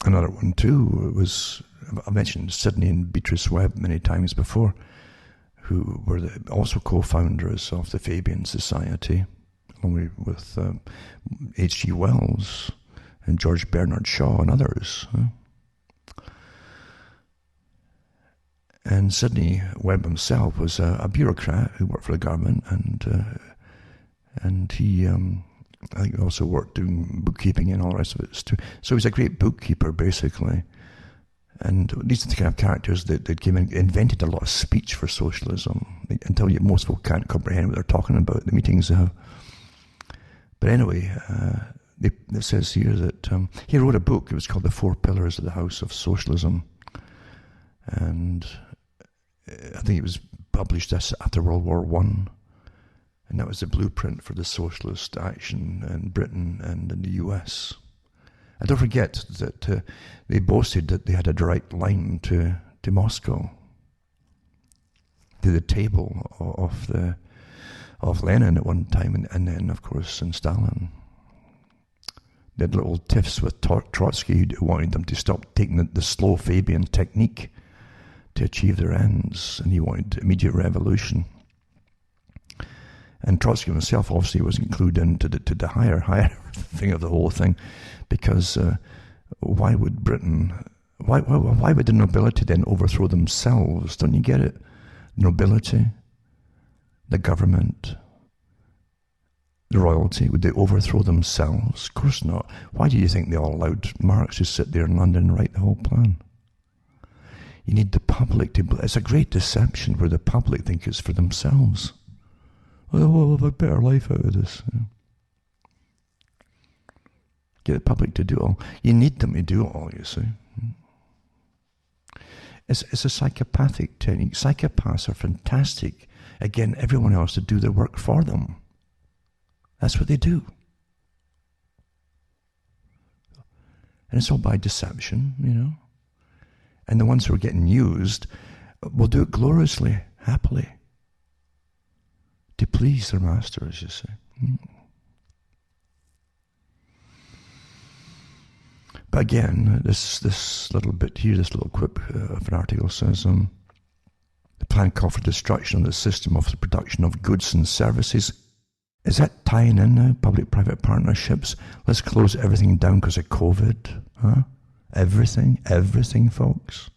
Another one too was, I mentioned Sidney and Beatrice Webb many times before, who were also co-founders of the Fabian Society, along with H.G. Wells and George Bernard Shaw and others. And Sidney Webb himself was a bureaucrat who worked for the government, and he, I think, also worked doing bookkeeping and all the rest of it too. So he was a great bookkeeper, basically. And these are the kind of characters that came in, invented a lot of speech for socialism, until most people can't comprehend what they're talking about, the meetings they have. But anyway, it says here that he wrote a book. It was called The Four Pillars of the House of Socialism. And I think it was published after World War I. And that was the blueprint for the socialist action in Britain and in the US. And don't forget that they boasted that they had a direct line to Moscow, to the table of Lenin at one time, and then, of course, in Stalin. They had little tiffs with Trotsky, who wanted them to stop taking the slow Fabian technique to achieve their ends, and he wanted immediate revolution. And Trotsky himself obviously was included into the higher thing of the whole thing, because why would the nobility then overthrow themselves? Don't you get it? Nobility, the government, the royalty, would they overthrow themselves? Of course not. Why do you think they all allowed Marx to sit there in London and write the whole plan? You need the public to... It's a great deception where the public think it's for themselves. Well, we'll have a better life out of this. Get the public to do it all. You need them to do it all, you see. It's a psychopathic technique. Psychopaths are fantastic at getting everyone else to do their work for them. That's what they do. And it's all by deception, you know. And the ones who are getting used will do it gloriously, happily, to please their masters, you see. But again, this little bit here, this little quip of an article says, the plan called for destruction of the system of the production of goods and services. Is that tying in now, public-private partnerships? Let's close everything down because of COVID, huh? Everything, folks.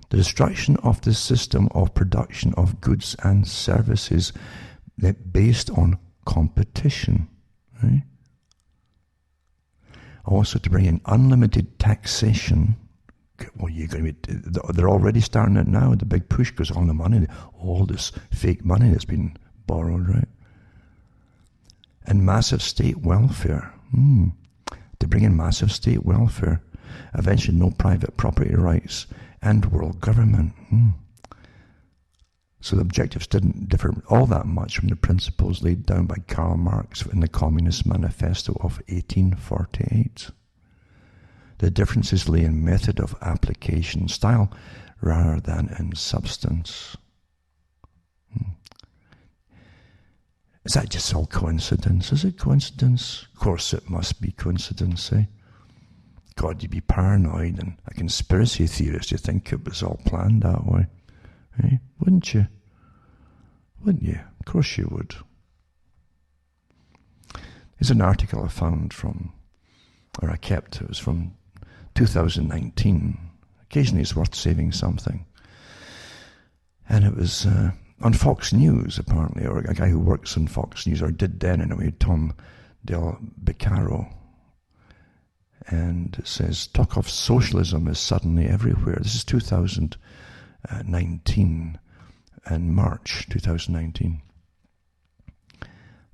The destruction of the system of production of goods and services based on competition, right? Also to bring in unlimited taxation. Well, you're going to be, they're already starting it now, the big push, because all the money, all this fake money that's been borrowed, right? And massive state welfare. To bring in massive state welfare. Eventually no private property rights and world government. So the objectives didn't differ all that much from the principles laid down by Karl Marx in the Communist Manifesto of 1848. The differences lay in method of application style rather than in substance. Is that just all coincidence? Is it coincidence? Of course it must be coincidence, eh? God, you'd be paranoid and a conspiracy theorist. You think it was all planned that way, eh? Wouldn't you? Wouldn't you? Of course you would. There's an article I found it was from 2019. Occasionally it's worth saving something. And it was on Fox News, apparently, or a guy who works on Fox News, or did then anyway, Tom Del Beccaro. And it says, talk of socialism is suddenly everywhere. This is 2019, and March 2019.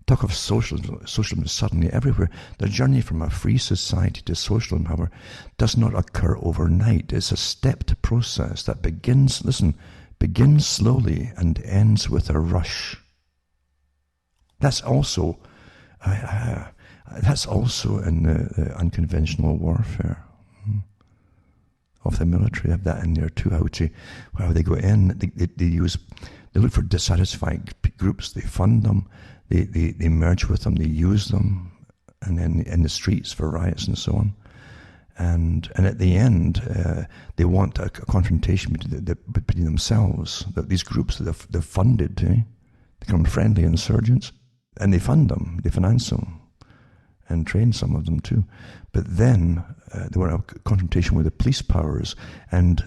Talk of socialism is suddenly everywhere. The journey from a free society to socialism, however, does not occur overnight. It's a stepped process that begins slowly and ends with a rush. That's also in the unconventional warfare of the military. They have that in there too. How they go in, they look for dissatisfied groups, they fund them, they merge with them, they use them, and then in the streets for riots and so on. And at the end, they want a confrontation between themselves. That these groups that they've funded, they become friendly insurgents, and they fund them, they finance them, and train some of them too. But then they want a confrontation with the police powers, and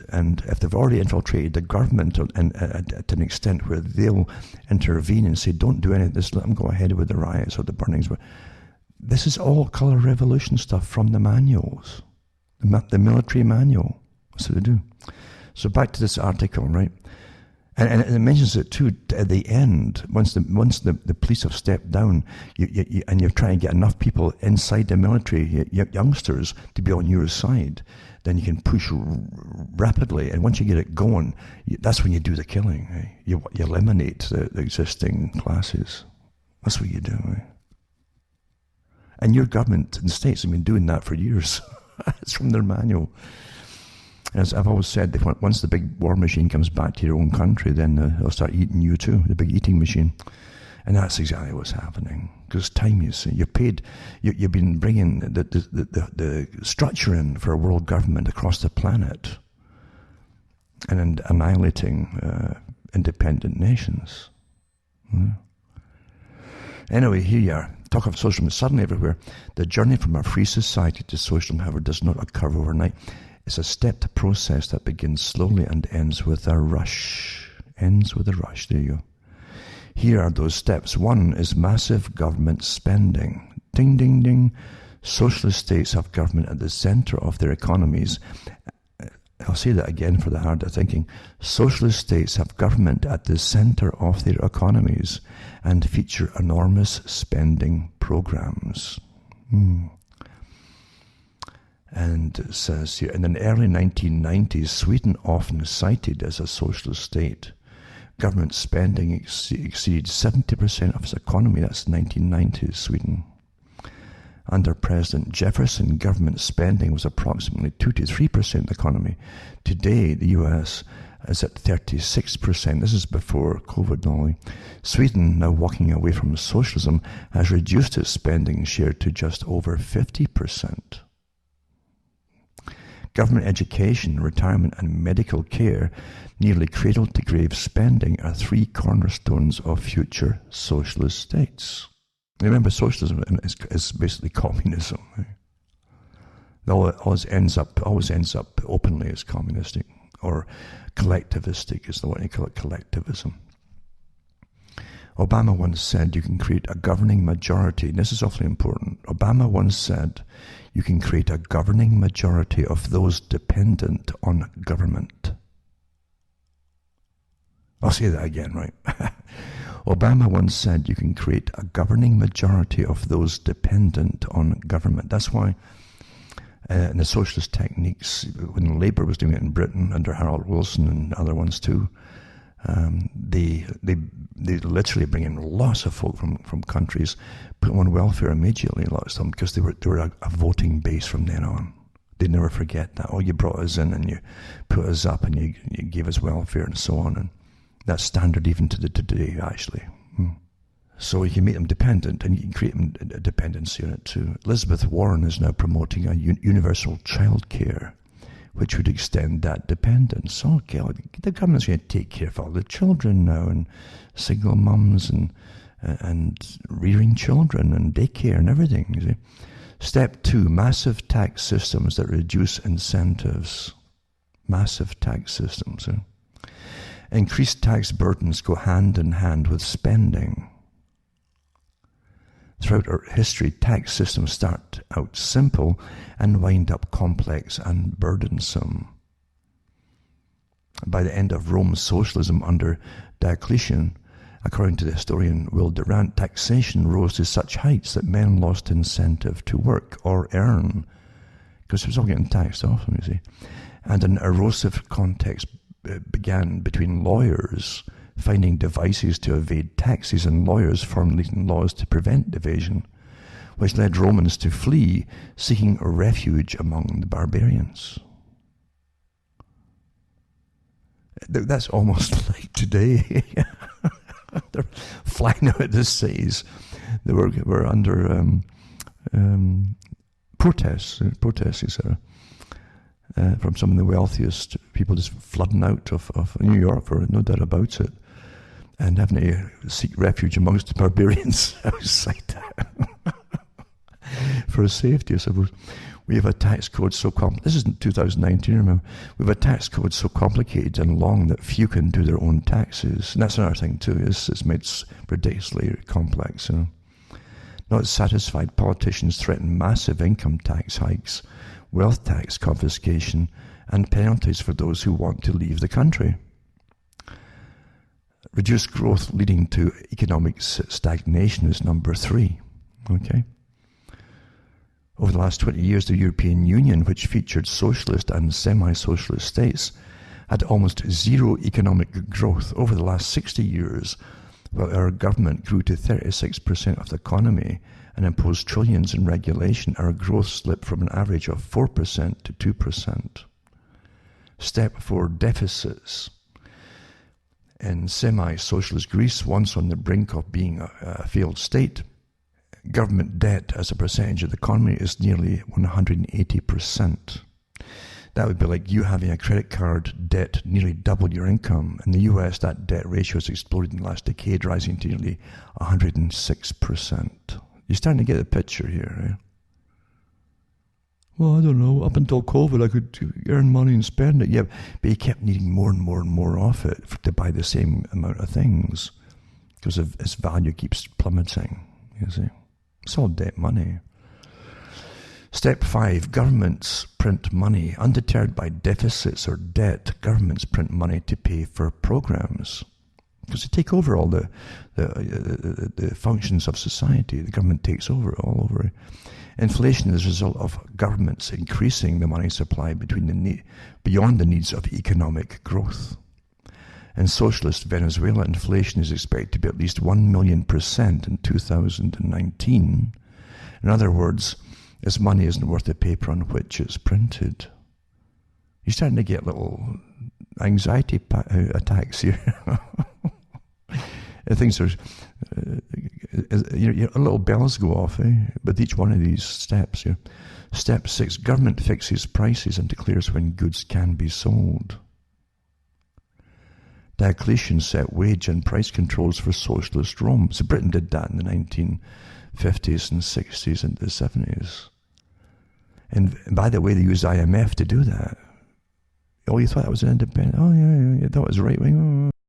if they've already infiltrated the government and to an extent where they'll intervene and say, don't do any of this, let them go ahead with the riots or the burnings. This is all colour revolution stuff from the manuals, the military manual. That's what they do. So back to this article, right? And it mentions it too at the end. Once the police have stepped down, and you're trying to get enough people inside the military, youngsters, to be on your side, then you can push rapidly. And once you get it going, that's when you do the killing. Eh? You eliminate the existing classes. That's what you do. Eh? And your government in the States have been doing that for years. It's from their manual. As I've always said, once the big war machine comes back to your own country, then they'll start eating you too, the big eating machine. And that's exactly what's happening. Because time, you see, you've been bringing the structure in for a world government across the planet and annihilating independent nations. Anyway, here you are. Talk of socialism is suddenly everywhere. The journey from a free society to socialism, however, does not occur overnight. It's a stepped process that begins slowly and ends with a rush. Ends with a rush. There you go. Here are those steps. One is massive government spending. Ding, ding, ding. Socialist states have government at the center of their economies. I'll say that again for the harder thinking. Socialist states have government at the center of their economies and feature enormous spending programs. And it says here, in the early 1990s, Sweden, often cited as a socialist state, government spending exceeded 70% of its economy. That's 1990s Sweden. Under President Jefferson, government spending was approximately 2 to 3% of the economy. Today, the US is at 36%. This is before COVID, normally. Sweden, now walking away from socialism, has reduced its spending share to just over 50%. Government education, retirement and medical care, nearly cradle-to-grave spending are three cornerstones of future socialist states. Remember, socialism is basically communism. Right? It always ends up openly as communistic, or collectivistic is the one you call it, collectivism. Obama once said you can create a governing majority, and this is awfully important. Obama once said you can create a governing majority of those dependent on government. I'll say that again, right? Obama once said you can create a governing majority of those dependent on government. That's why in the socialist techniques, when Labour was doing it in Britain under Harold Wilson and other ones too, they literally bring in lots of folk from countries, put them on welfare immediately, lots of them, because they were a voting base from then on. They never forget that. Oh, you brought us in and you put us up and you gave us welfare and so on. And that's standard even to today, actually. So you can make them dependent, and you can create a dependency on it too. Elizabeth Warren is now promoting a universal child care, which would extend that dependence. Oh, God, the government's going to take care of all the children now, and single mums and rearing children and daycare and everything. You see. Step 2, massive tax systems that reduce incentives. Massive tax systems. Increased tax burdens go hand in hand with spending. Throughout our history, tax systems start out simple and wind up complex and burdensome. By the end of Rome's socialism under Diocletian, according to the historian Will Durant, taxation rose to such heights that men lost incentive to work or earn, because it was all getting taxed off them, you see. And an erosive context began between lawyers finding devices to evade taxes and lawyers formulating laws to prevent evasion, which led Romans to flee, seeking refuge among the barbarians. That's almost like today. They're flying out of the cities. They were under protests, etc. From some of the wealthiest people just flooding out of New York, for no doubt about it, and having to seek refuge amongst the barbarians outside for safety, I suppose. We have a tax code so complicated. This isn't 2019, remember. We have a tax code so complicated and long that few can do their own taxes. And that's another thing, too. It's made ridiculously complex. Not satisfied, politicians threaten massive income tax hikes, wealth tax confiscation, and penalties for those who want to leave the country. Reduced growth leading to economic stagnation is number 3. Okay. Over the last 20 years, the European Union, which featured socialist and semi-socialist states, had almost zero economic growth. Over the last 60 years, while our government grew to 36% of the economy and imposed trillions in regulation, our growth slipped from an average of 4% to 2%. Step 4, deficits. In semi-socialist Greece, once on the brink of being a failed state, government debt as a percentage of the economy is nearly 180%. That would be like you having a credit card debt nearly double your income. In the US, that debt ratio has exploded in the last decade, rising to nearly 106%. You're starting to get the picture here, right? Well, I don't know. Up until COVID, I could earn money and spend it. Yeah, but you kept needing more and more and more of it to buy the same amount of things because its value keeps plummeting, you see. It's all debt money. Step 5, governments print money. Undeterred by deficits or debt, governments print money to pay for programs. Because they take over all the functions of society. The government takes over all over. Inflation is a result of governments increasing the money supply beyond the needs of economic growth. In socialist Venezuela, inflation is expected to be at least 1,000,000% in 2019. In other words, its money isn't worth the paper on which it's printed. You're starting to get little anxiety attacks here. Things are, little bells go off, with each one of these steps. Step 6, government fixes prices and declares when goods can be sold. Diocletian set wage and price controls for socialist Rome. So Britain did that in the 1950s and 60s and the 70s. And by the way, they used IMF to do that. Oh, you thought that was an independent? Oh, yeah, that was right wing.